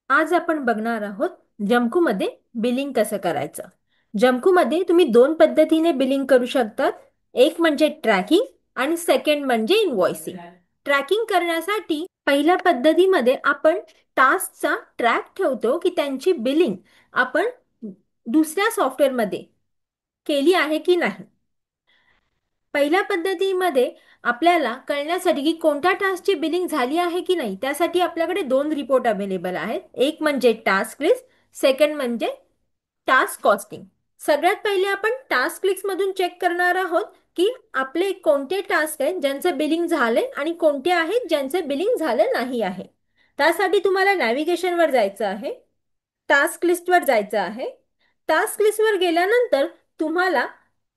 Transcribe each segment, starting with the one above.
आज आपण बघणार आहोत जमकूमध्ये बिलिंग कसं करायचं. जमकूमध्ये तुम्ही दोन पद्धतीने बिलिंग करू शकतात. एक म्हणजे ट्रॅकिंग आणि सेकंड म्हणजे इनव्हॉइसिंग. ट्रॅकिंग करण्यासाठी पहिल्या पद्धतीमध्ये आपण टास्कचा ट्रॅक ठेवतो की त्यांची बिलिंग आपण दुसऱ्या सॉफ्टवेअरमध्ये केली आहे की नाही. पहिल्या पद्धतीमध्ये आपल्याला कळण्यासाठी की कोणत्या टास्कची बिलिंग झाली आहे की नाही त्यासाठी आपल्याकडे दोन रिपोर्ट अवेलेबल आहेत. एक म्हणजे टास्क लिस्ट, सेकंड म्हणजे टास्क कॉस्टिंग. सगळ्यात पहिले आपण टास्क लिस्ट मधून चेक करणार आहोत की आपले कोणते टास्क आहेत ज्यांचं बिलिंग झाले आणि कोणते आहेत ज्यांचं बिलिंग झालं नाही आहे. त्यासाठी तुम्हाला नॅव्हिगेशनवर जायचं आहे, टास्क लिस्टवर जायचं आहे. टास्क लिस्टवर गेल्यानंतर तुम्हाला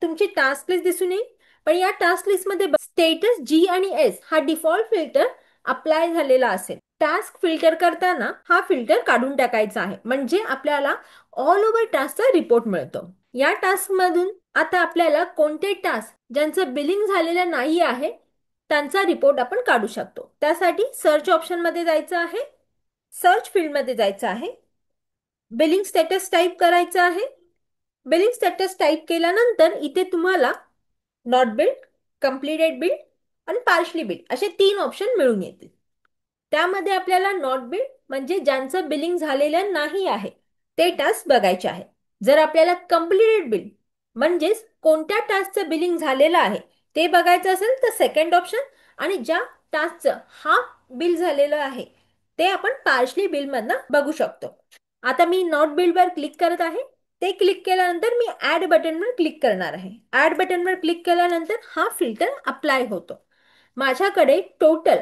तुमची टास्क लिस्ट दिसून येईल. पण या टास्क लिस्टमध्ये स्टेटस जी आणि एस हा डिफॉल्ट फिल्टर अप्लाय झालेला असेल. टास्क फिल्टर करताना हा फिल्टर काढून टाकायचा आहे, म्हणजे आपल्याला ऑल ओव्हर टास्कचा रिपोर्ट मिळतो. या टास्क मधून आता आपल्याला कोणते टास्क ज्यांचं बिलिंग झालेलं नाही आहे त्यांचा रिपोर्ट आपण काढू शकतो. त्यासाठी सर्च ऑप्शन मध्ये जायचं आहे, सर्च फील्ड मध्ये जायचं आहे, बिलिंग स्टेटस टाइप करायचं आहे. बिलिंग स्टेटस टाइप केल्यानंतर इथे तुम्हाला नॉट बिल्ड, कम्प्लिटेड बिल्ड आणि पार्शली बिल्ड असे तीन ऑप्शन मिळून येतील. त्यामध्ये आपल्याला नॉट बिल्ड म्हणजे ज्यांचं बिलिंग झालेलं नाही आहे ते टास्क बघायचे आहे. जर आपल्याला कम्प्लिटेड बिल्ड म्हणजेच कोणत्या टास्कचं बिलिंग झालेलं आहे ते बघायचं असेल तर सेकंड ऑप्शन, आणि ज्या टास्कचं हाफ बिल झालेलं आहे ते आपण पार्शली बिल मधनं बघू शकतो. आता मी नॉट बिल्डवर क्लिक करत आहे. ते क्लिक केल्यानंतर मी ऍड बटनवर क्लिक करणार आहे. ऍड बटनवर क्लिक केल्यानंतर हा फिल्टर अप्लाय होतो. माझ्याकडे टोटल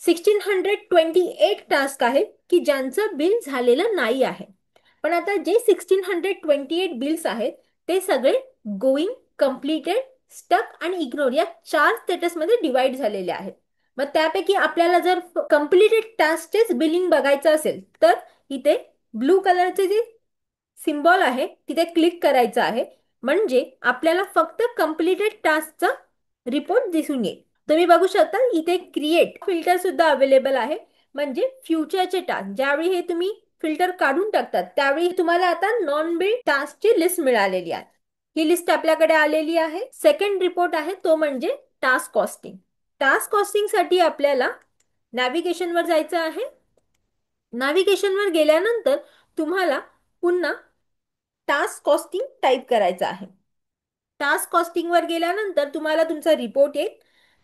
1628 टास्क आहेत की ज्यांचं बिल झालेलं नाही आहे. पण आता जे 1628 बिल्स आहेत ते सगळे गोईंग, कम्प्लिटेड, स्टक आणि इग्नोर या चार स्टेटस मध्ये डिवाइड झालेले आहेत. मग त्यापैकी आपल्याला जर कम्प्लिटेड टास्कचेच बिलिंग बघायचं असेल तर इथे ब्लू कलरचे जे सिम्बॉल आहे तिथे क्लिक करायचं आहे, म्हणजे आपल्याला फक्त कम्प्लिटेड टास्कचा रिपोर्ट दिसून येईल. तुम्ही बघू शकता इथे क्रिएट फिल्टर सुद्धा अवेलेबल आहे, म्हणजे फ्युचरचे टास्क ज्यावेळी हे तुम्ही फिल्टर काढून टाकतात त्यावेळी तुम्हाला आता नॉन बिल्ड टास्कची लिस्ट मिळालेली आहे. ही लिस्ट आपल्याकडे आलेली आहे. सेकंड रिपोर्ट आहे तो म्हणजे टास्क कॉस्टिंग. टास्क कॉस्टिंग साठी आपल्याला नॅव्हिगेशनवर जायचं आहे. नॅव्हिगेशनवर गेल्यानंतर तुम्हाला पुन्हा टास्क कॉस्टिंग टाइप करायचं आहे. टास्क कॉस्टिंग वर गेल्यानंतर तुम्हाला तुमचा रिपोर्ट येईल.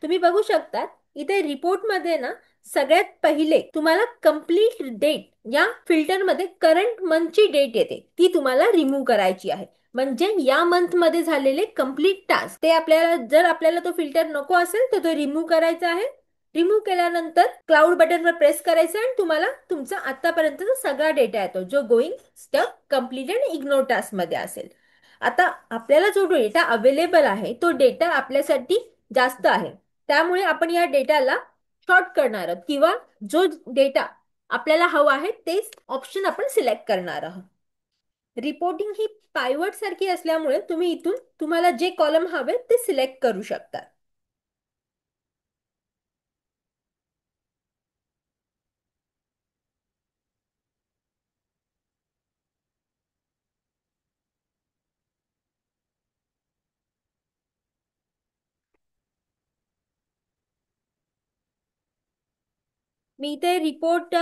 तुम्ही बघू शकता इथे रिपोर्ट मध्ये ना सगळ्यात पहिले तुम्हाला कंप्लीट डेट या फिल्टर मध्ये करंट मंथची डेट येते, ती तुम्हाला रिमूव्ह करायची आहे. म्हणजे या मंथ मध्ये झालेले कंप्लीट टास्क ते आपल्याला, जर आपल्याला तो फिल्टर नको असेल तर तो रिमूव्ह करायचा आहे. रिमूव्ह केल्यानंतर क्लाउड बटनवर प्रेस करायचं आणि तुम्हाला तुमचा आतापर्यंतचा सगळा डेटा येतो जो going, stuck, completed, ignore task मध्ये असेल. आता आपल्याला जो डेटा अवेलेबल आहे तो डेटा आपल्यासाठी जास्त आहे, त्यामुळे आपण या डेटाला शॉर्ट करणार आहोत किंवा जो डेटा आपल्याला हवा आहे तेच ऑप्शन आपण सिलेक्ट करणार आहोत. रिपोर्टिंग ही पायवट सारखी असल्यामुळे तुम्ही इथून तुम्हाला जे कॉलम हवे ते सिलेक्ट करू शकता. मी इथे रिपोर्ट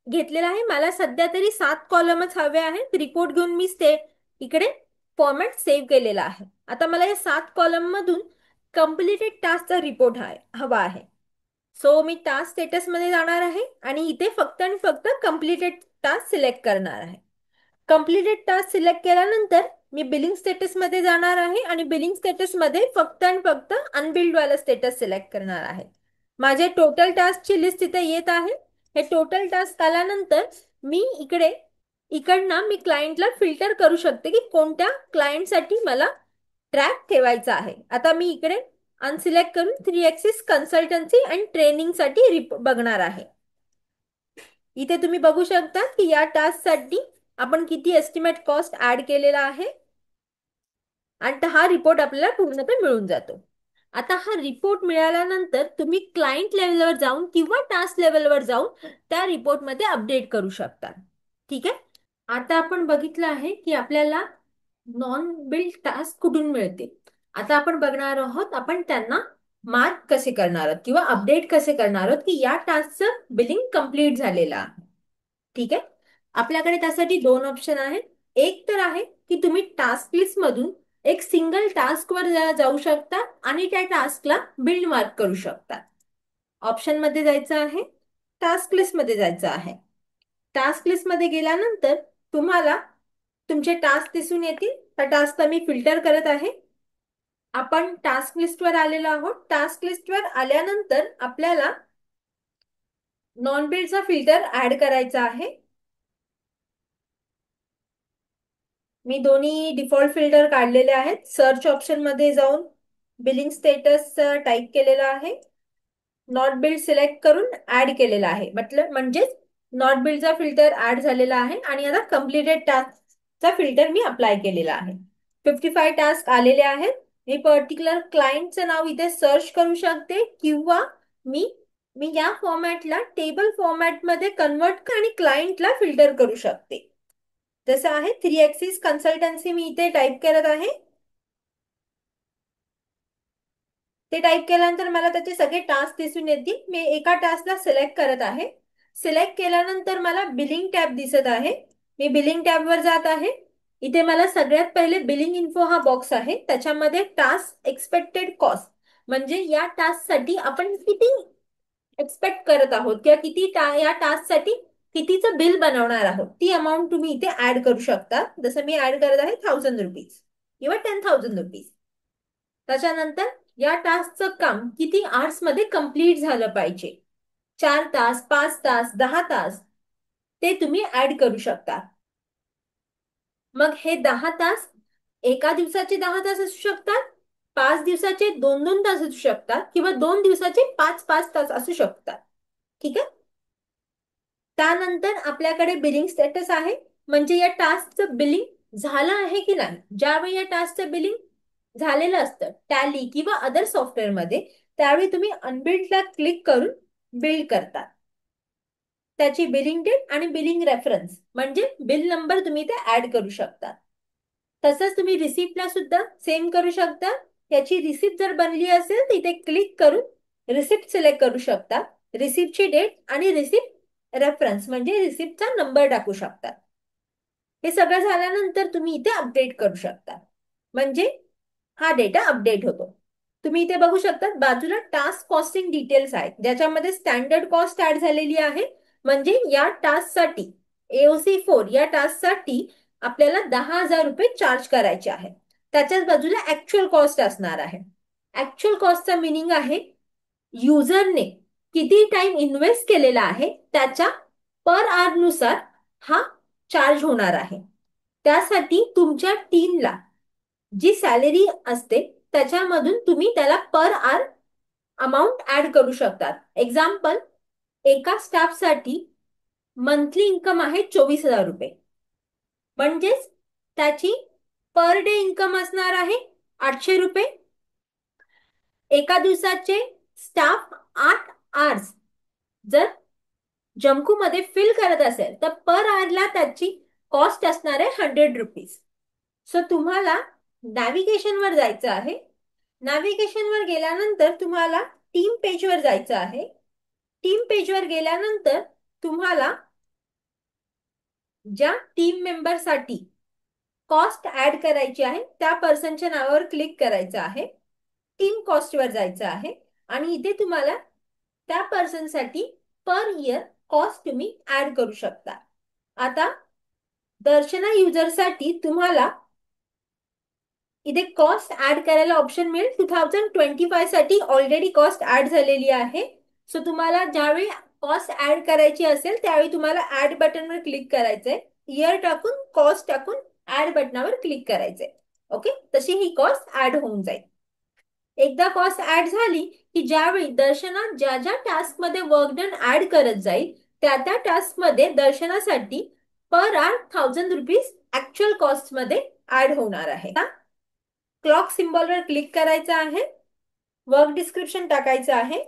घेतलेला आहे. मला सध्या तरी 7 कॉलमच हवे आहेत. रिपोर्ट घेऊन मी इकडे फॉर्मॅट सेव्ह केलेला आहे. आता मला या 7 कॉलम मधून कम्प्लिटेड टास्कचा रिपोर्ट हवा आहे. सो मी टास्क स्टेटस मध्ये जाणार आहे आणि इथे फक्त आणि फक्त कम्प्लिटेड टास्क सिलेक्ट करणार आहे. कम्प्लिटेड टास्क सिलेक्ट केल्यानंतर मी बिलिंग स्टेटस मध्ये जाणार आहे आणि बिलिंग स्टेटस मध्ये फक्त आणि फक्त अनबिल्ड वाला स्टेटस सिलेक्ट करणार आहे. माझे टोटल टास्कची लिस्ट इथे येत आहे. हे टोटल टास्क आल्यानंतर मी इकडनं मी क्लायंटला फिल्टर करू शकते की कोणत्या क्लायंटसाठी मला ट्रॅक ठेवायचा आहे. आता मी इकडे अनसिलेक्ट करून 3 एक्सिस कन्सल्टन्सी अँड ट्रेनिंग साठी बघणार आहे. इथे तुम्ही बघू शकता की या टास्क साठी आपण किती एस्टिमेट कॉस्ट ऍड केलेला आहे आणि हा रिपोर्ट आपल्याला पूर्णपणे मिळून जातो. आता हा रिपोर्ट मिळाल्यानंतर तुम्ही क्लायंट लेवलवर जाऊन किंवा टास्क लेवलवर जाऊन त्या रिपोर्ट मध्ये अपडेट करू शकता. ठीक आहे. आता आपण बघितलं आहे की आपल्याला नॉन बिल्ड टास्क कुठून मिळते. आता आपण बघणार आहोत आपण त्यांना मार्क कसे करणार आहोत किंवा अपडेट कसे करणार आहोत की या टास्कचं बिलिंग कंप्लीट झालेलं आहे. ठीक आहे. आपल्याकडे त्यासाठी दोन ऑप्शन आहेत. एक तर आहे की तुम्ही टास्क लिस्ट मधून एक सिंगल टास्क वर जाऊ शकता आणि त्या टास्कला बिल्ड मार्क करू शकता. ऑप्शन मध्ये जायचं आहे, टास्क लिस्ट मध्ये जायचं आहे. टास्क लिस्ट मध्ये गेल्यानंतर तुम्हाला तुमचे टास्क दिसून येतील. त्या टास्कला मी फिल्टर करत आहे. आपण टास्क लिस्टवर आलेलो आहोत. टास्क लिस्टवर आल्यानंतर आपल्याला नॉन बिल्डचा फिल्टर ऍड करायचा आहे. मी दोन्ही डिफॉल्ट फिल्टर काढलेले आहेत. सर्च ऑप्शन मध्ये जाऊन बिलिंग स्टेटस टाईप केलेला आहे. नॉट बिल्ड सिलेक्ट करून ऍड केलेला आहे. म्हणजेच नॉट बिल्डचा फिल्टर ऍड झालेला आहे आणि आता कम्प्लिटेड टास्कचा फिल्टर मी अप्लाय केलेला आहे. 55 टास्क आलेले आहेत. मी पर्टिक्युलर क्लायंटचं नाव इथे सर्च करू शकते किंवा मी मी या फॉर्मॅटला टेबल फॉर्मॅटमध्ये कन्वर्ट आणि क्लायंटला फिल्टर करू शकते. जसं आहे 3 ॲक्सिस कन्सल्टन्सी मी इथे टाईप करत आहे. ते टाईप केल्यानंतर मला त्याचे सगळे टास्क दिसून येतील. मी एका टास्कला सिलेक्ट करत आहे. सिलेक्ट केल्यानंतर मला बिलिंग टॅब दिसत आहे. मी बिलिंग टॅबवर जात आहे. इथे मला सगळ्यात पहिले बिलिंग इन्फो हा बॉक्स आहे. त्याच्यामध्ये टास्क एक्सपेक्टेड कॉस्ट म्हणजे या टास्कसाठी आपण किती एक्सपेक्ट करत आहोत किंवा या टास्कसाठी कितीचं बिल बनवणार आहोत ती अमाऊंट तुम्ही इथे ऍड करू शकता. जसं मी ऍड करत आहे ₹1000 किंवा ₹10,000. त्याच्यानंतर या टास्कचं काम किती आवर्स मध्ये कंप्लीट झालं पाहिजे, 4 तास, 5 तास, 10 तास, ते तुम्ही ऍड करू शकता. मग हे 10 तास एका दिवसाचे 10 तास असू शकतात, 5 दिवसाचे 2-2 तास असू शकतात किंवा 2 दिवसाचे 5-5 तास असू शकतात. ठीक आहे. त्यानंतर आपल्याकडे बिलिंग स्टेटस आहे. म्हणजे या टास्कचं बिलिंग झालं आहे की नाही. ज्यावेळी या टास्कचं बिलिंग झालेलं असतं टॅली किंवा अदर सॉफ्टवेअर मध्ये, त्यावेळी तुम्ही अनबिल्डला क्लिक करून बिल्ड करता. त्याची बिलिंग डेट आणि बिलिंग रेफरन्स म्हणजे बिल नंबर तुम्ही ते ऍड करू शकता. तसंच तुम्ही रिसिप्टला सुद्धा सेम करू शकता. याची रिसिप्ट जर बनली असेल तर इथे क्लिक करून रिसिप्ट सिलेक्ट करू शकता. रिसिप्टची डेट आणि रिसिप्ट रेफरन्स म्हणजे रिसिप्टचा नंबर टाकू शकता. हे सगळं झाल्यानंतर तुम्ही इथे अपडेट करू शकता. म्हणजे हा डेटा अपडेट होतो. तुम्ही इथे बघू शकता बाजूला टास्क कॉस्टिंग डिटेल्स आहेत ज्याच्यामध्ये स्टँडर्ड कॉस्ट ऍड झालेली आहे. म्हणजे या टास्कसाठी AOC4 या टास्कसाठी आपल्याला ₹10,000 चार्ज करायचे आहे. त्याच्याच बाजूला ऍक्च्युअल कॉस्ट असणार आहे. ऍक्च्युअल कॉस्टचा मिनिंग आहे युजरने किती टाइम इन्व्हेस्ट केलेला आहे त्याच्या पर आवर नुसार हा चार्ज होणार आहे. त्यासाठी तुमच्या टीमला जी सॅलरी असते त्याच्यामधून तुम्ही त्याला पर आवर अमाऊंट ऍड करू शकतात. एक्झाम्पल, एका स्टाफसाठी मंथली इन्कम आहे ₹24,000. म्हणजेच त्याची पर डे इन्कम असणार आहे ₹800. एका दिवसाचे स्टाफ 8 आवर्स जर जमकू मध्ये फिल करत असेल तर पर आवरला त्याची कॉस्ट असणार आहे ₹100. सो तुम्हाला नॅव्हिगेशन वर जायचं आहे. नॅव्हिगेशन वर गेल्यानंतर तुम्हाला टीम पेज वर जायचं आहे. टीम पेज वर गेल्यानंतर तुम्हाला ज्या टीम मेंबर साठी कॉस्ट ऍड करायची आहे त्या पर्सनच्या नावावर क्लिक करायचं आहे. टीम कॉस्ट वर जायचं आहे आणि इथे तुम्हाला त्या पर्सन साठी पर इयर कॉस्ट तुम्ही ऍड करू शकता. आता दर्शना युजर साठी तुम्हाला इथे कॉस्ट ऍड करायला ऑप्शन मिळेल. 2025 साठी ऑलरेडी कॉस्ट ऍड झालेली आहे. सो तुम्हाला ज्यावेळी कॉस्ट ऍड करायची असेल त्यावेळी तुम्हाला ऍड बटनवर क्लिक करायचंय. इयर टाकून कॉस्ट टाकून ऍड बटनावर क्लिक करायचंय. ओके, तशी ही कॉस्ट ऍड होऊन जाईल. एकदा कॉस्ट ऍड झाली की ज्यावेळी दर्शना ज्या ज्या टास्क मध्ये वर्क डन ऍड करत जाईल त्या त्या टास्क मध्ये दर्शनासाठी पर आवर ₹1,000 ऍक्च्युअल कॉस्ट मध्ये ऍड होणार आहे. क्लॉक सिम्बॉलवर क्लिक करायचं आहे. वर्क डिस्क्रिप्शन टाकायचं आहे.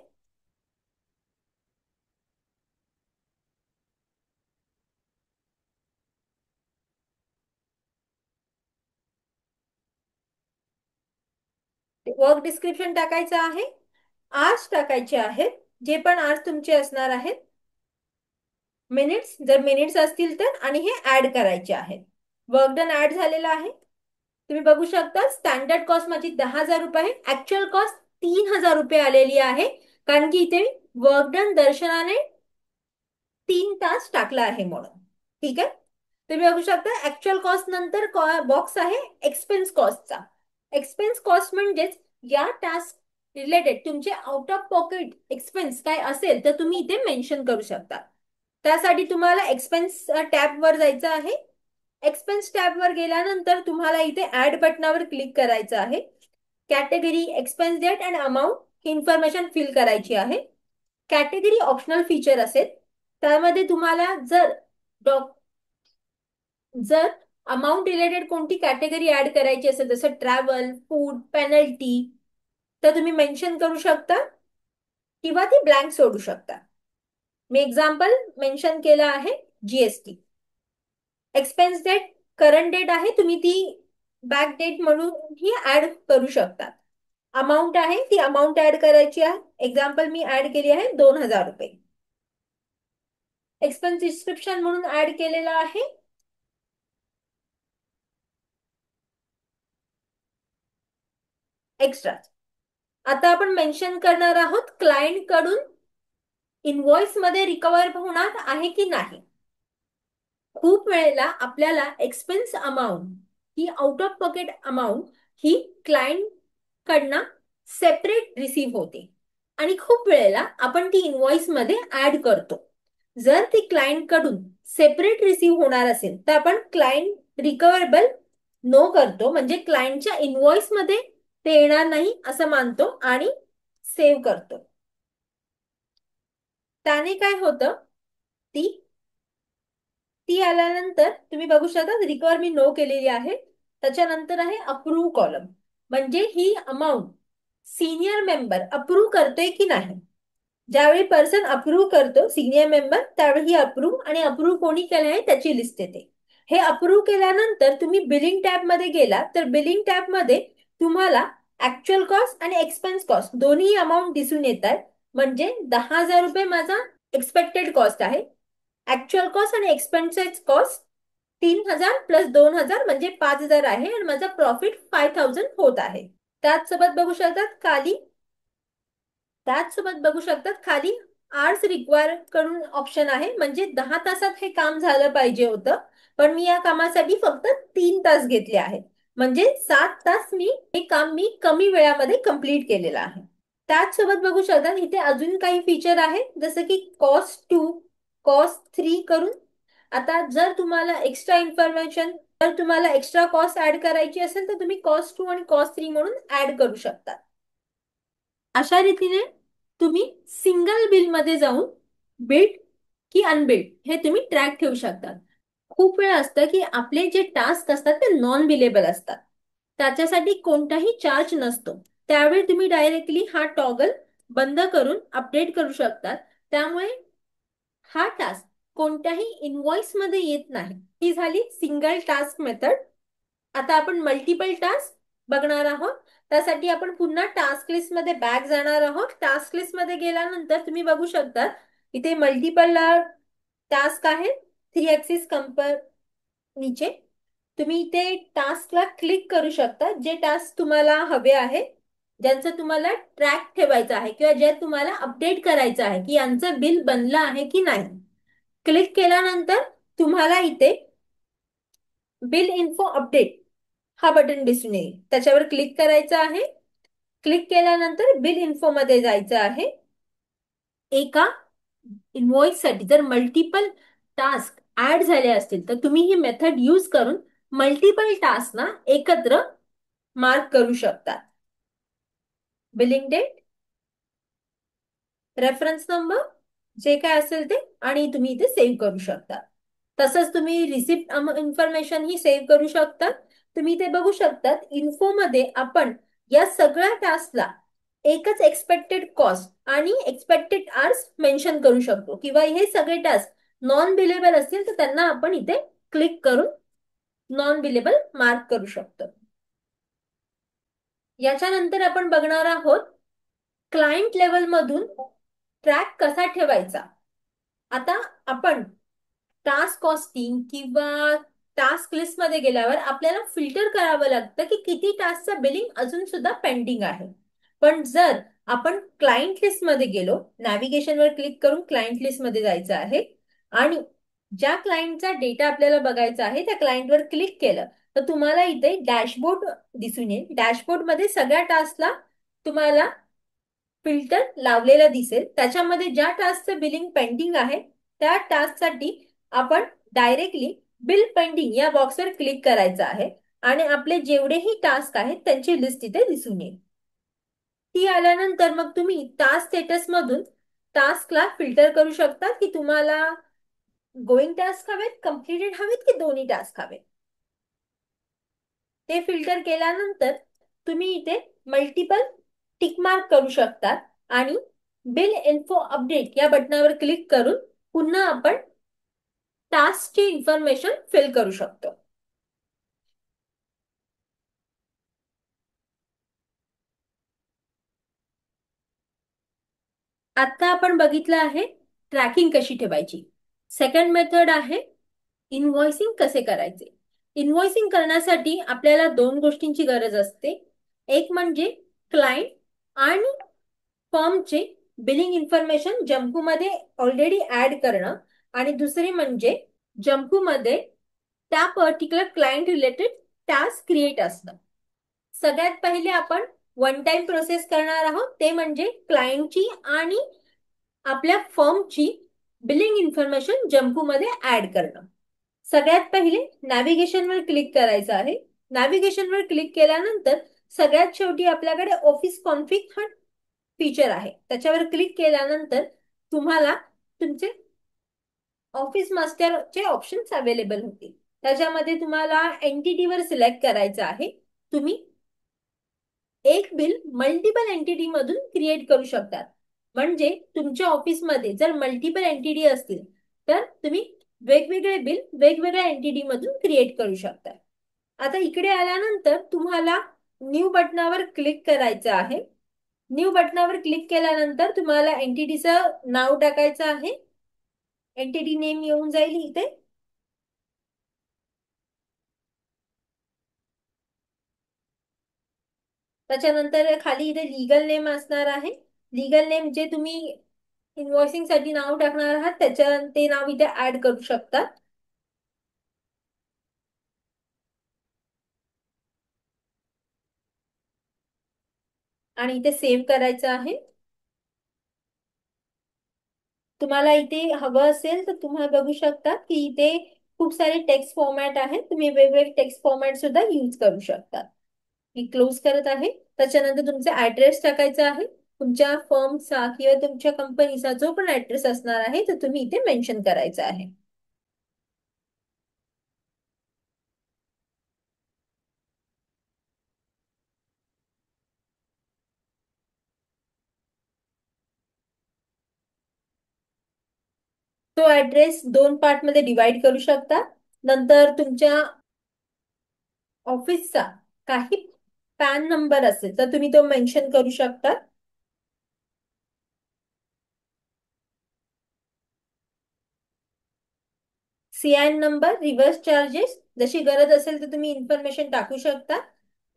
वर्क डिस्क्रिप्शन टाकायचं आहे, आवर्स टाकायचे आहेत, जे पण आवर्स तुमचे असणार आहेत, मिनिट्स जर मिनिट्स असतील तर, आणि हे ऍड करायचे आहेत. वर्क डन ऍड झालेला आहे. तुम्ही बघू शकता स्टँडर्ड कॉस्ट माझी 10,000 रुपये आहे, ऍक्च्युअल कॉस्ट 3,000 रुपये आलेली आहे, कारण की इथे वर्क डन दर्शनाने 3 तास टाकला आहे म्हणून. ठीक आहे. तुम्ही बघू शकता ऍक्च्युअल कॉस्ट नंतर बॉक्स आहे एक्सपेन्स कॉस्टचा. एक्सपेन्स कॉस्ट म्हणजेच या टास्क रिलेटेड तुमचे आउट ऑफ पॉकेट एक्सपेन्स काय असेल तर तुम्ही इथे मेन्शन करू शकता. त्यासाठी तुम्हाला एक्सपेन्स टॅब वर जायचं आहे. एक्सपेन्स टॅब वर गेल्यानंतर तुम्हाला इथे ऍड बटनावर क्लिक करायचं आहे. Category, expense date and amount ही इन्फॉर्मेशन फिल करायची आहे. कॅटेगरी ऑप्शनल फीचर असेल, त्यामध्ये तुम्हाला जर अमाऊंट रिलेटेड कोणती कॅटेगरी ऍड करायची असेल, जसं ट्रॅव्हल, फूड, पेनल्टी, तर तुम्ही मेन्शन करू शकता किंवा ती ब्लँक सोडू शकता. मी एक्झाम्पल मेन्शन केलं आहे GST. Expense date current date आहे, तुम्ही ती बॅक डेट म्हणून ही ऍड करू शकता. अमाऊंट आहे ती अमाऊंट ऍड करायची आहे. एक्झाम्पल मी ऍड केली आहे 2,000 रुपये. एक्सपेन्स डिस्क्रिप्शन म्हणून ऍड केलेला आहे एक्स्ट्रा. आता आपण मेन्शन करणार आहोत क्लायंट कडून इनव्हॉइस मध्ये रिकवर होणार आहे की नाही. खूप वेळेला आपल्याला expense amount he out of pocket amount he client कडनं सेपरेट रिसीव्ह होते, आणि खूप वेळेला आपण ती इनव्हॉइस मध्ये ऍड करतो. जर ती क्लायंट कडून सेपरेट रिसीव्ह होणार असेल तर आपण क्लायंट रिकव्हरेबल नो करतो, म्हणजे क्लायंटच्या इनव्हॉइस मध्ये ते येणार नाही असं मानतो आणि सेव्ह करतो. त्याने काय होतं, ती ती आल्यानंतर तुम्ही बघू शकता रिकवर मी नो केलेली आहे. त्याच्यानंतर आहे अप्रूव्ह कॉलम, म्हणजे ही अमाऊंट सिनियर मेंबर अप्रूव्ह करतोय की नाही. ज्यावेळी पर्सन अप्रूव्ह करतो सिनियर मेंबर, त्यावेळी ही अप्रूव्ह आणि अप्रूव्ह कोणी केलं आहे त्याची लिस्ट येते. हे अप्रूव्ह केल्यानंतर तुम्ही बिलिंग टॅब मध्ये गेला तर बिलिंग टॅब मध्ये तुम्हाला ऍक्च्युअल कॉस्ट आणि एक्सपेन्स कॉस्ट दोन्ही अमाऊंट दिसून येत आहेत. म्हणजे 10,000 रुपये माझा एक्सपेक्टेड कॉस्ट आहे, ऍक्च्युअल कॉस्ट आणि एक्सपेन्सेस कॉस्ट 3,000 प्लस 2,000 म्हणजे 5,000 आहे, आणि माझा प्रॉफिट 5,000 होत आहे. त्याचसोबत बघू शकतात खाली आर्स रिक्वायर करून ऑप्शन आहे, म्हणजे 10 तासात हे काम झालं पाहिजे होतं, पण मी या कामासाठी फक्त 3 तास घेतले आहेत, म्हणजे 7 तास हे काम मी कमी वेळामध्ये कंप्लीट केलेलं आहे. त्याचसोबत बघू शकता इथे अजून काही फीचर आहे, जसं की कॉस्ट 2, कॉस्ट 3 करून. आता जर तुम्हाला एक्स्ट्रा कॉस्ट ऍड करायची असेल तर तुम्ही कॉस्ट 2 आणि कॉस्ट 3 म्हणून ऍड करू शकता. अशा रीतीने तुम्ही सिंगल बिल मध्ये जाऊन बिल्ड की अनबिल्ड हे तुम्ही ट्रॅक ठेवू शकता. खूप वेळ असतं की आपले जे टास्क असतात ते नॉन बिलेबल असतात, त्याच्यासाठी कोणताही चार्ज नसतो. त्यावेळी तुम्ही डायरेक्टली हा टॉगल बंद करून अपडेट करू शकतात. त्यामुळे हा टास्क कोणत्याही इनव्हॉइस मध्ये येत नाही. ही झाली सिंगल टास्क मेथड. आता आपण मल्टिपल टास्क बघणार आहोत. त्यासाठी आपण पुन्हा टास्क लिस्ट मध्ये बॅक जाणार आहोत. टास्क लिस्ट मध्ये गेल्यानंतर तुम्ही बघू शकता इथे मल्टिपल टास्क आहे 3 ऍक्सिस नीचे. तुम्ही इथे टास्कला क्लिक करू शकता, जे टास्क तुम्हाला हवे आहे, ज्यांचं तुम्हाला ट्रॅक ठेवायचं आहे किंवा जे तुम्हाला अपडेट करायचं आहे की यांचं बिल बनलं आहे की नाही. क्लिक केल्यानंतर तुम्हाला इथे बिल इन्फो अपडेट हा बटन दिसून येईल, त्याच्यावर क्लिक करायचं आहे. क्लिक केल्यानंतर बिल इन्फो मध्ये जायचं आहे. एका इनव्हॉइस साठी जर मल्टिपल टास्क ऍड झाले असतील तर तुम्ही ही मेथड यूज करून मल्टिपल टास्क ना एकत्र मार्क करू शकता. बिलिंग डेट, रेफरन्स नंबर, जे काय असेल ते, आणि तुम्ही इथे सेव्ह करू शकता. तसंच तुम्ही रिसिप्ट इन्फॉर्मेशन ही सेव्ह करू शकता. तुम्ही इथे बघू शकतात इन्फो मध्ये आपण या सगळ्या टास्कला एकच एक्सपेक्टेड कॉस्ट आणि एक्सपेक्टेड आवर्स मेन्शन करू शकतो, किंवा हे सगळे टास्क नॉन बिलेबल असतील तर त्यांना आपण इथे क्लिक करून नॉन बिलेबल मार्क करू शकतो. याच्यानंतर आपण बघणार आहोत क्लायंट लेवल मधून ट्रॅक कसा ठेवायचा. आता आपण टास्क कॉस्टिंग किंवा टास्क लिस्ट मध्ये गेल्यावर आपल्याला फिल्टर करावं लागतं की किती टास्कचा बिलिंग अजून सुद्धा पेंडिंग आहे. पण जर आपण क्लायंट लिस्ट मध्ये गेलो, नॅव्हिगेशनवर क्लिक करून क्लायंट लिस्ट मध्ये जायचं आहे आणि ज्या क्लायंटचा डेटा आपल्याला बघायचा आहे त्या क्लायंटवर क्लिक केलं तर तुम्हाला इथे डॅशबोर्ड दिसून येईल. डॅशबोर्ड मध्ये सगळ्या टास्कला तुम्हाला फिल्टर लावलेला दिसेल. त्याच्यामध्ये ज्या टास्कचं बिलिंग पेंडिंग आहे त्या टास्कसाठी आपण डायरेक्टली बिल पेंडिंग या बॉक्सवर क्लिक करायचं आहे आणि आपले जेवढेही टास्क आहेत त्यांची लिस्ट इथे दिसून येईल. ती आल्यानंतर मग तुम्ही टास्क स्टेटस मधून टास्कला फिल्टर करू शकता की तुम्हाला गोइंग टास्क हवेत, कम्प्लिटेड हवेत की दोन्ही टास्क हवेत. ते फिल्टर केल्यानंतर तुम्ही इथे मल्टिपल टिक मार्क करू शकता आणि बिल इन्फो अपडेट या बटनावर क्लिक करून पुन्हा आपण टास्कची इन्फॉर्मेशन फिल करू शकतो. आता आपण बघितलं आहे ट्रॅकिंग कशी ठेवायची. सेकंड मेथड आहे इनव्हॉइसिंग कसे करायचे. इनव्हॉइसिंग करण्यासाठी आपल्याला दोन गोष्टींची गरज असते. एक म्हणजे क्लायंट आणि फर्मचे बिलिंग इन्फॉर्मेशन जम्पू मध्ये ऑलरेडी ऍड करणं आणि दुसरी म्हणजे जम्पू मध्ये त्या particular client related task create असणं. सगळ्यात पहिले आपण वन टाइम प्रोसेस करणार आहोत ते म्हणजे क्लायंटची आणि आपल्या फर्मची बिलिंग इन्फॉर्मेशन जम्पू मध्ये ऍड करणं. सगळ्यात पहिले नॅव्हिगेशनवर क्लिक करायचं आहे. नॅव्हिगेशनवर क्लिक केल्यानंतर सगळ्यात शेवटी आपल्याकडे ऑफिस कॉन्फिग हा फीचर आहे. त्याच्यावर क्लिक केल्यानंतर तुम्हाला तुमचे ऑफिस मास्टरचे ऑप्शन्स अवेलेबल होतील. त्याच्यामध्ये तुम्हाला एंटिटीवर सिलेक्ट करायचं आहे. तुम्ही एक बिल मल्टिपल एंटिटी मधून क्रिएट करू शकतात. म्हणजे तुमच्या ऑफिसमध्ये जर मल्टिपल एंटिटी असतील तर तुम्ही वेगवेगळे बिल वेगवेगळ्या एंटिटी मधून क्रिएट करू शकता. आता इकडे आल्यानंतर तुम्हाला न्यू बटनावर क्लिक करायचं आहे. न्यू बटनावर क्लिक केल्यानंतर तुम्हाला एंटिटीचं नाव टाकायचं आहे. एंटिटी नेम येऊन जाईल इथे. त्याच्यानंतर खाली इथे लिगल नेम असणार आहे. लिगल नेम जे तुम्ही इन्व्हॉइसिंग साठी नाव टाकणार आहात त्याच्या ते नाव इथे ऍड करू शकता. आणि इथे सेव्ह करायचं आहे. तुम्हाला इथे हवं असेल तर तुम्हाला बघू शकता की इथे खूप सारे टेक्स्ट फॉर्मॅट आहेत. तुम्ही वेगवेगळे टेक्स्ट फॉर्मॅट सुद्धा यूज करू शकता. मी क्लोज करत आहे. त्याच्यानंतर तुमचा ऍड्रेस टाकायचा आहे. तुमच्या फर्मचा किंवा तुमच्या कंपनीचा जो पण ऍड्रेस असणार आहे तो तुम्ही इथे मेन्शन करायचा आहे. तो ऍड्रेस दोन पार्ट मध्ये डिवाइड करू शकता. नंतर तुमच्या ऑफिसचा काही पॅन नंबर असेल तर तुम्ही तो मेन्शन करू शकता. सीआयएन नंबर, रिव्हर्स चार्जेस जशी गरज असेल तर तुम्ही इन्फॉर्मेशन टाकू शकता.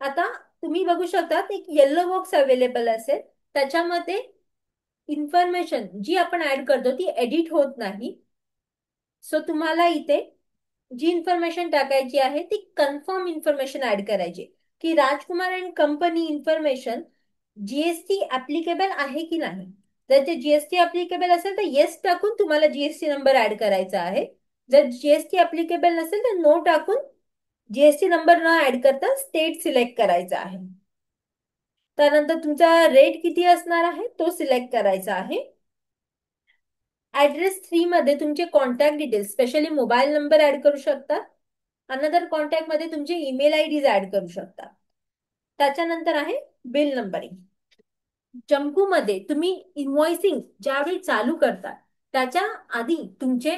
आता तुम्ही बघू शकता एक येल्लो बॉक्स अवेलेबल असेल. त्याच्यामध्ये इन्फॉर्मेशन जी आपण ऍड करतो ती एडिट होत नाही. सो तुम्हाला इथे जी इन्फॉर्मेशन टाकायची आहे ती कन्फर्म इन्फॉर्मेशन ऍड करायची की Rajkumar and company information GST applicable आहे की नाही. जर ते जीएसटी ऍप्लिकेबल असेल तर येस टाकून तुम्हाला जीएसटी नंबर ऍड करायचा आहे. जर जीएसटी ऍप्लिकेबल नसेल तर नो टाकून जीएसटी नंबर न ऍड करता स्टेट सिलेक्ट करायचा आहे. त्यानंतर तुमचा रेट किती असणार आहे तो सिलेक्ट करायचा आहे. ऍड्रेस 3 मध्ये तुमचे contact details specially mobile number add करू शकता. अनदर कॉन्टॅक्ट मध्ये तुमचे ईमेल आयडीज ऍड करू शकता. त्याच्यानंतर आहे बिल नंबरिंग. जम्पू मध्ये तुम्ही इन्व्हॉइसिंग ज्यावेळी चालू करता त्याच्या आधी तुमचे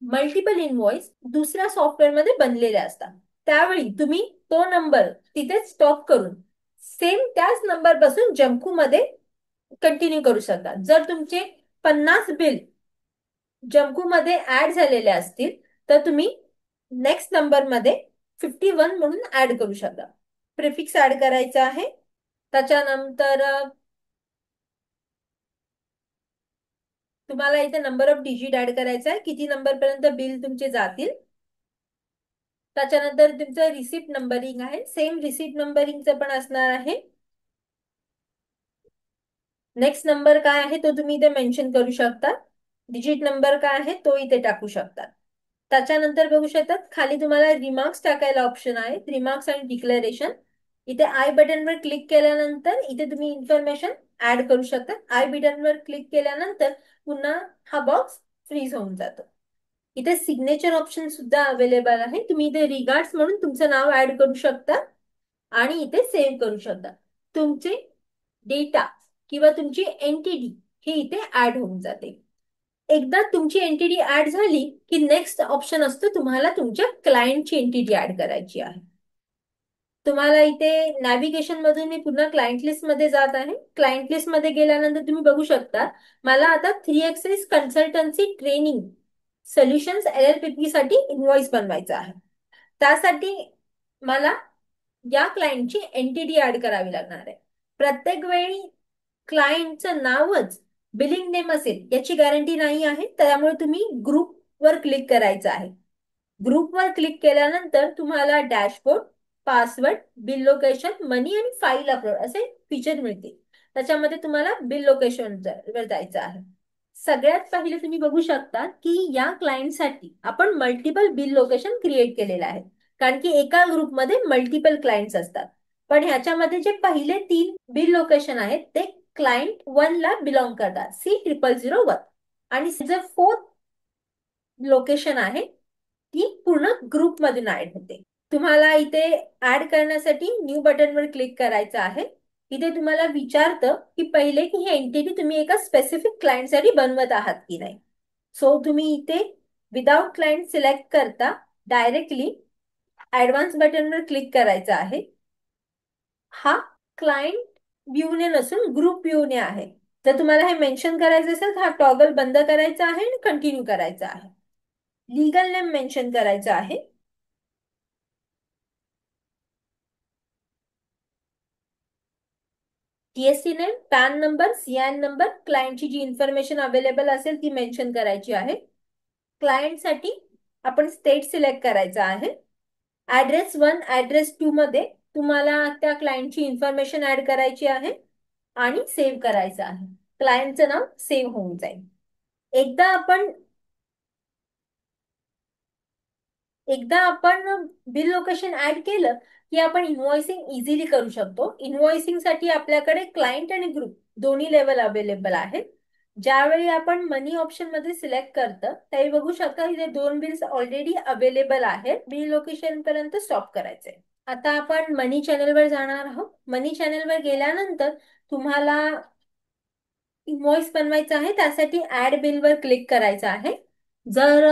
मल्टिपल इनव्हॉइस दुसऱ्या सॉफ्टवेअर मध्ये बनलेले असतात. त्यावेळी तुम्ही तो नंबर तिथे स्टॉप करून सेम त्याच नंबर पासून जमकू मध्ये कंटिन्यू करू शकता. जर तुमचे 50 बिल जमकू मध्ये ऍड झालेले असतील तर तुम्ही नेक्स्ट नंबर मध्ये 51 म्हणून ऍड करू शकता. प्रिफिक्स ऍड करायचा आहे. त्याच्यानंतर तुम्हाला इथे नंबर ऑफ डिजिट ऍड करायचा आहे, किती नंबर पर्यंत बिल तुमचे जातील. त्याच्यानंतर तुमचं रिसिप्ट नंबरिंग आहे, सेम रिसिप्ट नंबरिंगचं पण असणार आहे. नेक्स्ट नंबर काय आहे तो तुम्ही इथे मेन्शन करू शकता. डिजिट नंबर काय आहे तो इथे टाकू शकता. त्याच्यानंतर बघू शकतात खाली तुम्हाला रिमार्क्स टाकायला ऑप्शन आहे, रिमार्क्स आणि डिक्लेरेशन. इथे आय बटनवर क्लिक केल्यानंतर इथे तुम्ही इन्फॉर्मेशन ऍड करू शकता. आय बटनवर क्लिक केल्यानंतर पुन्हा हा बॉक्स फ्रीज होऊन जातो. इथे सिग्नेचर ऑप्शन सुद्धा अवेलेबल आहे, तुम्ही इथे रिगार्ड्स म्हणून तुमचं नाव ऍड करू शकता आणि इथे सेव्ह करू शकता. तुमचे डेटा किंवा तुमची एंटिटी ही इथे ऍड होऊन जाते. एकदा तुमची एंटिटी ऍड झाली की नेक्स्ट ऑप्शन असतो तुम्हाला तुमच्या क्लायंटची एंटिटी ऍड करायची आहे. तुम्हाला इथे नॅव्हिगेशन मधून मी पुन्हा क्लायंट लिस्ट मध्ये जात आहे. क्लायंट लिस्ट मध्ये गेल्यानंतर तुम्ही बघू शकता मला आता 3XS consultancy training solutions LLPP साठी इनव्हॉइस बनवायचा आहे. त्यासाठी मला या क्लायंटची एंटिटी ऍड करावी लागणार आहे. प्रत्येक वेळी क्लायंटचं नावच बिलिंग नेम असेल याची गॅरंटी नाही आहे, त्यामुळे तुम्ही ग्रुपवर क्लिक करायचं आहे. ग्रुपवर क्लिक केल्यानंतर तुम्हाला डॅशबोर्ड, पासवर्ड, बिल लोकेशन, मनी आणि फाईल अपलोड असे फीचर मिळतील. त्याच्यामध्ये तुम्हाला बिल लोकेशन वर जायचं आहे. सगळ्यात पहिले तुम्ही बघू शकता की या क्लायंटसाठी आपण मल्टिपल बिल लोकेशन क्रिएट केलेले आहे, कारण की एका ग्रुपमध्ये मल्टिपल क्लायंट्स असतात. पण ह्याच्यामध्ये जे पहिले 3 बिल लोकेशन आहेत ते क्लायंट 1 ला बिलॉंग करतात, C0001. आणि जर 4th लोकेशन आहे ती पूर्ण ग्रुप मधून ऍड होते. तुम्हाला इथे ऍड करण्यासाठी न्यू बटनवर क्लिक करायचं आहे. इथे तुम्हाला विचारतं की पहिले की ही एंटिटी तुम्ही एका स्पेसिफिक क्लायंटसाठी बनवत आहात की नाही. सो तुम्ही इथे विदाउट क्लायंट सिलेक्ट करता डायरेक्टली ऍडव्हान्स बटनवर क्लिक करायचं आहे. हा क्लायंट व्ह्यूने नसून ग्रुप व्ह्यूने आहे. जर तुम्हाला हे मेन्शन करायचं असेल तर हा टॉगल बंद करायचा आहे आणि कंटिन्यू करायचा आहे. लीगल नेम मेन्शन करायचं आहे. TSC name, PAN number, CIN number, क्लायंटची जी इन्फॉर्मेशन अवेलेबल असेल ती मेन्शन करायची आहे. क्लायंटसाठी आपण स्टेट सिलेक्ट करायचा आहे. ऍड्रेस 1, ऍड्रेस 2 मध्ये तुम्हाला त्या क्लायंटची इन्फॉर्मेशन ऍड करायची आहे आणि सेव्ह करायचं आहे. क्लायंटचं नाव सेव्ह होऊन जाईल. एकदा आपण एकदा आपण बिल लोकेशन ऍड केलं की आपण इन्व्हॉइसिंग इझिली करू शकतो. इन्व्हॉइसिंग साठी आपल्याकडे क्लायंट आणि ग्रुप दोन्ही लेवल अवेलेबल आहेत. ज्यावेळी आपण मनी ऑप्शन मध्ये सिलेक्ट करतं त्यावेळी बघू शकता इथे 2 बिल्स ऑलरेडी अवेलेबल आहेत. बिल लोकेशन पर्यंत स्टॉप करायचंय. आता आपण मनी चॅनेलवर जाणार आहोत. मनी चॅनेलवर गेल्यानंतर तुम्हाला इन्व्हॉइस बनवायचा आहे, त्यासाठी ऍड बिलवर क्लिक करायचं आहे. जर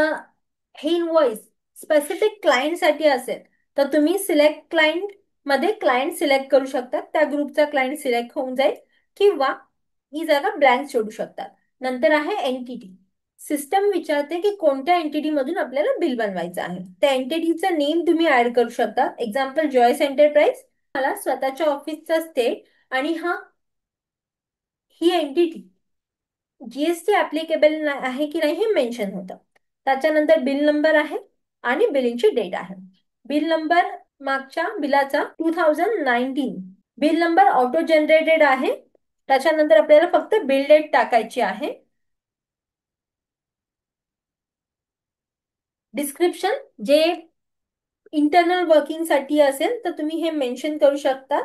हे इन्व्हॉइस स्पेसिफिक क्लायंटसाठी असेल तर तुम्ही सिलेक्ट क्लायंट मध्ये क्लायंट सिलेक्ट करू शकता, त्या ग्रुपचा क्लायंट सिलेक्ट होऊन जाईल. किंवा ही जागा ब्लँक सोडू शकतात. नंतर आहे एंटिटी. सिस्टम विचारते की कोणत्या एंटिटी मधून आपल्याला बिल बनवायचं आहे. त्या एंटिटीचं नेम तुम्ही ऍड करू शकता. Example Joyce enterprise. मला स्वतःच्या ऑफिसचा स्टेट आणि ही एंटिटी GST ऍप्लिकेबल आहे की नाही हे मेन्शन होतं. त्याच्यानंतर बिल नंबर आहे आणि बिलिंगची डेट आहे. बिल नंबर मागच्या बिलाचा 2019. बिल नंबर ऑटो जनरेटेड आहे. त्याच्यानंतर आपल्याला फक्त बिल डेट टाकायची आहे. डिस्क्रिप्शन जे इंटरनल वर्किंग साठी असेल तर तुम्ही हे मेन्शन करू शकता.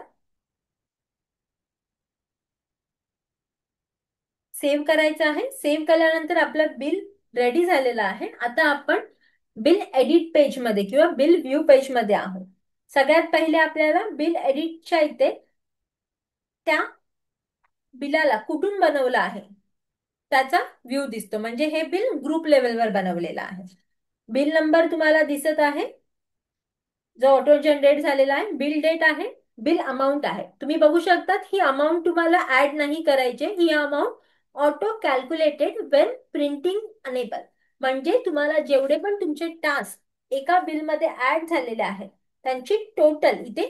सेव्ह करायचं आहे. सेव्ह केल्यानंतर आपलं बिल रेडी झालेलं आहे. आता आपण बिल एडिट पेज मध्ये किंवा बिल व्ह्यू पेज मध्ये आहोत. सगळ्यात पहिले आपल्याला बिल एडिटच्या इथे त्या बिलाला कुठून बनवलं आहे त्याचा व्ह्यू दिसतो, म्हणजे हे बिल ग्रुप लेवलवर बनवलेलं आहे. बिल नंबर तुम्हाला दिसत आहे जो ऑटो जनरेट झालेला आहे. बिल डेट आहे बिल अमाऊंट आहे. तुम्ही बघू शकतात ही अमाऊंट तुम्हाला ऍड नाही करायची. ही amount auto calculated when printing enable. म्हणजे तुम्हाला जेवढे पण तुमचे टास्क एका बिलमध्ये ऍड झालेले आहेत त्यांची टोटल इथे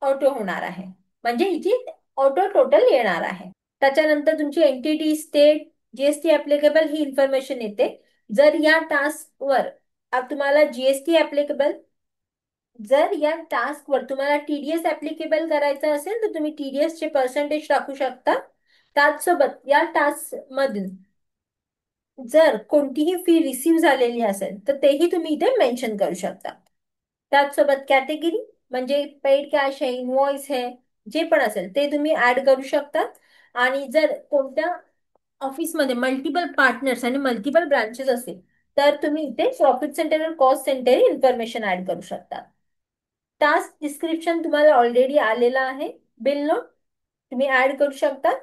ऑटो होणार आहे. म्हणजे इथे ऑटो टोटल येणार आहे. त्याच्यानंतर तुमची एंटिटी, स्टेट, जीएसटी ऍप्लिकेबल ही इन्फॉर्मेशन येते. जर या टास्कवर तुम्हाला जीएसटी ऍप्लिकेबल, जर या टास्कवर तुम्हाला टीडीएस ऍप्लिकेबल करायचं असेल तर तुम्ही टीडीएस चे पर्सेंटेज टाकू शकता. त्याचसोबत या टास्क मधून जर कोणतीही फी रिसीव्ह झालेली असेल तर तेही तुम्ही इथे मेन्शन करू शकता. त्याचसोबत कॅटेगरी म्हणजे पेड कॅश आहे, इनवॉइस आहे, जे पण असेल ते तुम्ही ऍड करू शकता. आणि जर कोणत्या ऑफिसमध्ये मल्टिपल पार्टनर्स आणि मल्टिपल ब्रांचेस असतील तर तुम्ही इथे प्रॉफिट सेंटर आणि कॉस्ट सेंटर इन्फॉर्मेशन ऍड करू शकता. टास्क डिस्क्रिप्शन तुम्हाला ऑलरेडी आलेला आहे. बिल नोट तुम्ही ऍड करू शकता.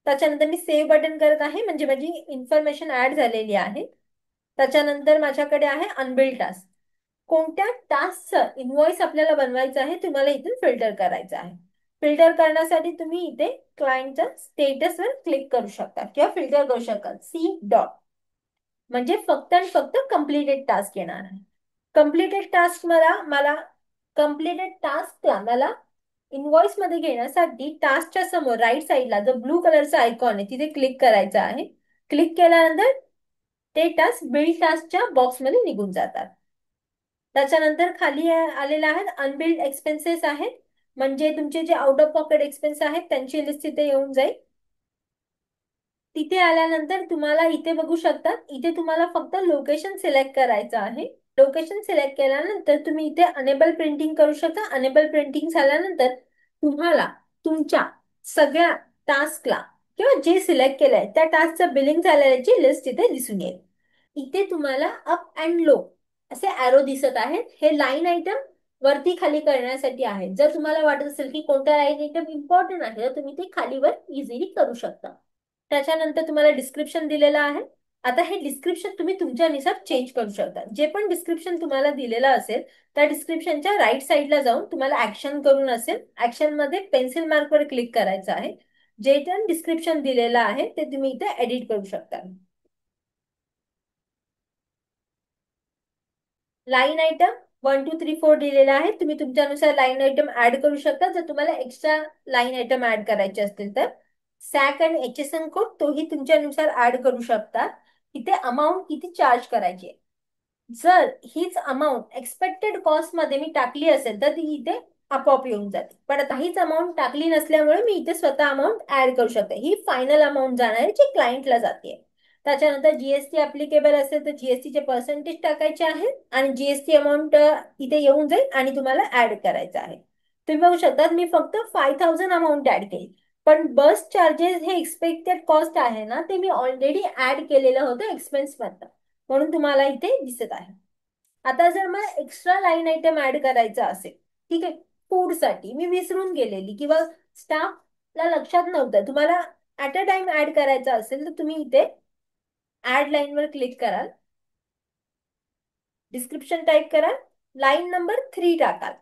त्याच्यानंतर मी सेव्ह बटन करत आहे म्हणजे माझी इन्फॉर्मेशन ऍड झालेली आहे. त्याच्यानंतर माझ्याकडे आहे अनबिल्ड टास्क. कोणत्या टास्कचं इनवॉइस आपल्याला बनवायचं आहे तुम्हाला इथून फिल्टर करायचं आहे. फिल्टर करण्यासाठी तुम्ही इथे क्लायंटच्या स्टेटसवर क्लिक करू शकता किंवा फिल्टर करू शकता. सी डॉट म्हणजे फक्त आणि फक्त कम्प्लिटेड टास्क येणार आहे. कम्प्लिटेड टास्क मला कम्प्लिटेड टास्कला मला इनवॉइस मध्ये घेण्यासाठी टास्कच्या समोर राईट साईडला जो ब्लू कलरचा आयकॉन आहे तिथे क्लिक करायचं आहे. क्लिक केल्यानंतर ते टास्क बिल्ड टास्कच्या बॉक्समध्ये निघून जातात. त्याच्यानंतर खाली आलेले आहेत अनबिल्ड एक्सपेन्सेस आहेत. म्हणजे तुमचे जे आउट ऑफ पॉकेट एक्सपेन्स आहेत त्यांची लिस्ट तिथे येऊन जाईल. तिथे आल्यानंतर तुम्हाला इथे बघू शकतात, इथे तुम्हाला फक्त लोकेशन सिलेक्ट करायचं आहे. लोकेशन सिलेक्ट केल्यानंतर तुम्ही इथे अनेबल प्रिंटिंग करू शकता. अनेबल प्रिंटिंग झाल्यानंतर तुम्हाला तुमच्या सगळ्या टास्कला किंवा जे सिलेक्ट केलंय त्या टास्कचं बिलिंग झालेल्याची लिस्ट इथे दिसून येईल. इथे तुम्हाला अप अँड लो असे ॲरो दिसत आहेत. हे लाईन आयटम वरती खाली करण्यासाठी आहे. जर तुम्हाला वाटत असेल की कोणता लाईन आयटम इम्पॉर्टंट आहे तर तुम्ही ते खालीवर इझिली करू शकता. त्याच्यानंतर तुम्हाला डिस्क्रिप्शन दिलेलं आहे. आता हे डिस्क्रिप्शन तुम्ही तुमच्यानुसार चेंज करू शकता. जे पण डिस्क्रिप्शन तुम्हाला दिलेलं असेल त्या डिस्क्रिप्शनच्या राईट साईडला जाऊन तुम्हाला ऍक्शन करून असेल ऍक्शन मध्ये पेन्सिल मार्कवर क्लिक करायचं आहे. जे पण डिस्क्रिप्शन दिलेलं आहे ते तुम्ही इथे एडिट करू शकता. लाईन आयटम 1 2 3 4 दिलेला आहे. तुम्ही तुमच्यानुसार लाईन आयटम ऍड करू शकता जर तुम्हाला एक्स्ट्रा लाईन आयटम ऍड करायचे असतील तर. सॅक आणि एचएसएन कोड तोही तुमच्यानुसार ऍड करू शकता. इथे अमाऊंट किती चार्ज करायची आहे. जर हीच अमाऊंट एक्सपेक्टेड कॉस्ट मध्ये मी टाकली असेल तर ती इथे आपोआप येऊन जाते. पण आता हीच अमाऊंट टाकली नसल्यामुळे मी इथे स्वतः अमाऊंट ऍड करू शकते. ही फायनल अमाऊंट जाणार आहे जी क्लायंटला जाते. त्याच्यानंतर जीएसटी अप्लिकेबल असेल तर जीएसटीचे पर्सेंटेज टाकायचे आहे आणि जीएसटी अमाऊंट इथे येऊन जाईल आणि तुम्हाला ऍड करायचं आहे. तुम्ही बघू शकता मी फक्त 5000 अमाऊंट ऍड केली. पण बस चार्जेस हे एक्सपेक्टेड कॉस्ट आहे ना ते मी ऑलरेडी ऍड केलेलं होतं एक्सपेन्स मधनं. म्हणून तुम्हाला इथे दिसत आहे. आता जर मला एक्स्ट्रा लाईन आयटम ऍड करायचा असेल, ठीक आहे, फूड साठी मी विसरून गेलेली किंवा स्टाफला लक्षात नव्हतं, तुम्हाला ऍट अ टाइम ऍड करायचा असेल तर तुम्ही इथे ऍड लाईन वर क्लिक कराल. डिस्क्रिप्शन टाईप कराल. Line number 3 टाकाल.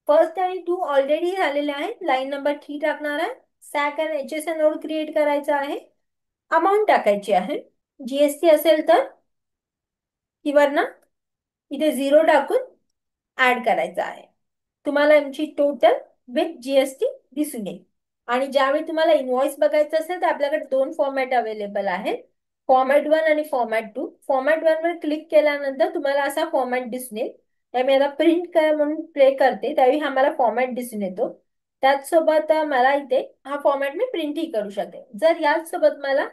फर्स्ट आणि 2 ऑलरेडी झालेले आहेत. लाईन नंबर 3 टाकणार आहे. सॅक आणि एचएसएन नोड क्रिएट करायचा आहे. अमाऊंट टाकायची आहे. जीएसटी असेल तर किंवा ना इथे 0 टाकून ऍड करायचा आहे. तुम्हाला आमची टोटल विथ जीएसटी दिसून येईल. आणि ज्यावेळी तुम्हाला इनव्हॉइस बघायचं असेल तर आपल्याकडे 2 फॉर्मॅट अवेलेबल आहेत. फॉर्मॅट 1 आणि फॉर्मॅट 2. फॉर्मॅट 1 वर क्लिक केल्यानंतर तुम्हाला असा फॉर्मॅट दिसून येईल. त्यामुळे आता प्रिंट कर म्हणून प्ले करते त्यावेळी हा मला फॉर्मॅट दिसून येतो. त्याचसोबत मला इथे हा फॉर्मॅट मी प्रिंटही करू शकते. जर याच सोबत मला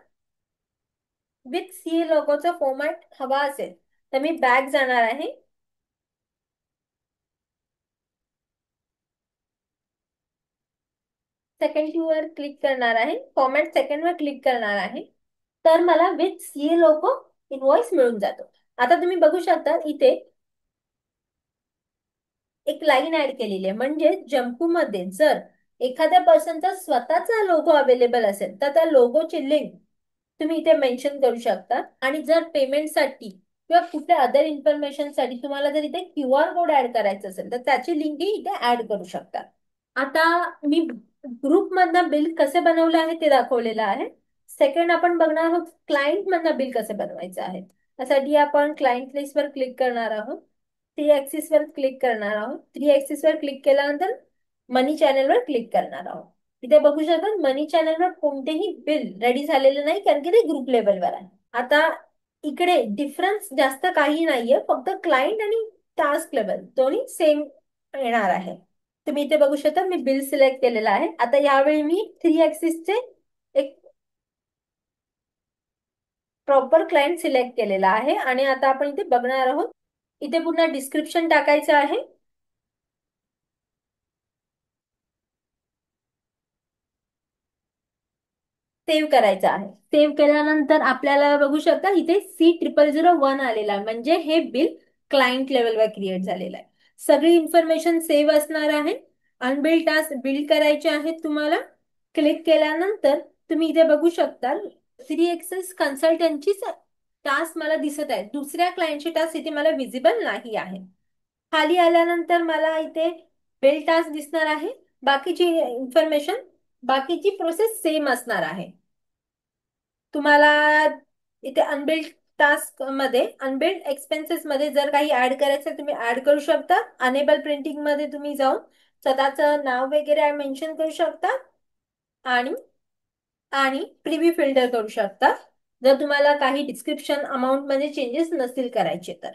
विथ सी लोगोचा फॉर्मॅट हवा असेल तर मी बॅक जाणार आहे. सेकंड वर क्लिक करणार आहे. फॉर्मॅट सेकंड वर क्लिक करणार आहे. तर मला विथ सी लोगो इनवॉइस मिळून जातो. आता तुम्ही बघू शकता इथे एक लाईन ऍड केलेली आहे. म्हणजे जम्पू मध्ये जर एखाद्या पर्सनचा स्वतःचा लोगो अवेलेबल असेल तर त्या लोगोची लिंक तुम्ही इथे मेन्शन करू शकता. आणि जर पेमेंटसाठी किंवा कुठल्या अदर इन्फॉर्मेशन साठी तुम्हाला जर इथे क्यूआर कोड ऍड करायचा असेल तर त्याची लिंकही इथे ऍड करू शकता. आता मी ग्रुप मधनं बिल कसे बनवले आहे ते दाखवलेलं आहे. सेकंड आपण बघणार आहोत क्लायंट मधनं बिल कसे बनवायचे आहे. त्यासाठी आपण क्लायंट लिस्ट वर क्लिक करणार आहोत. थ्री ऍक्सिस वर क्लिक करणार आहोत. थ्री ऍक्सिस वर क्लिक केल्यानंतर मनी चॅनल वर क्लिक करणार आहोत. इथे बघू शकता मनी चॅनल वर कोणतेही बिल रेडी झालेले नाही, कारण की ते ग्रुप लेवलवर आहे. आता इकडे डिफरन्स जास्त काही नाहीये, फक्त क्लायंट आणि टास्क लेवल दोन्ही सेम येणार आहे. तुम्ही इथे बघू शकता मी बिल सिलेक्ट केलेलं आहे. आता यावेळी मी थ्री ऍक्सिसचे एक प्रॉपर क्लायंट सिलेक्ट केलेला आहे आणि आता आपण इथे बघणार आहोत. इथे पुन्हा डिस्क्रिप्शन टाकायचं आहे. सेव्ह करायचं आहे. सेव्ह केल्यानंतर आपल्याला बघू शकता इथे C0001 आलेला आहे, म्हणजे हे बिल क्लायंट लेवलवर क्रिएट झालेलं आहे. सगळी इन्फॉर्मेशन सेव्ह असणार आहे. अनबिल्ड टास्क बिल्ड करायचे आहेत तुम्हाला. क्लिक केल्यानंतर तुम्ही इथे बघू शकता थ्री एक्सेस कन्सल्टंटची टास्क मला दिसत आहे. दुसऱ्या क्लायंटची टास्क इथे मला विजिबल नाही आहे. खाली आल्यानंतर मला इथे बिल टास्क दिसणार आहे. बाकीची इन्फॉर्मेशन, बाकीची प्रोसेस सेम असणार आहे. तुम्हाला इथे अनबिल्ड टास्क मध्ये अनबिल्ड एक्सपेन्सेस मध्ये जर काही ऍड करायचं तुम्ही ऍड करू शकता. अनेबल प्रिंटिंग मध्ये तुम्ही जाऊन स्वतःचं नाव वगैरे मेन्शन करू शकता आणि आणि प्रिव्ह्यू फिल्टर करू शकता, जर तुम्हाला काही डिस्क्रिप्शन अमाउंट मध्ये चेंजेस नसतील करायचे तर.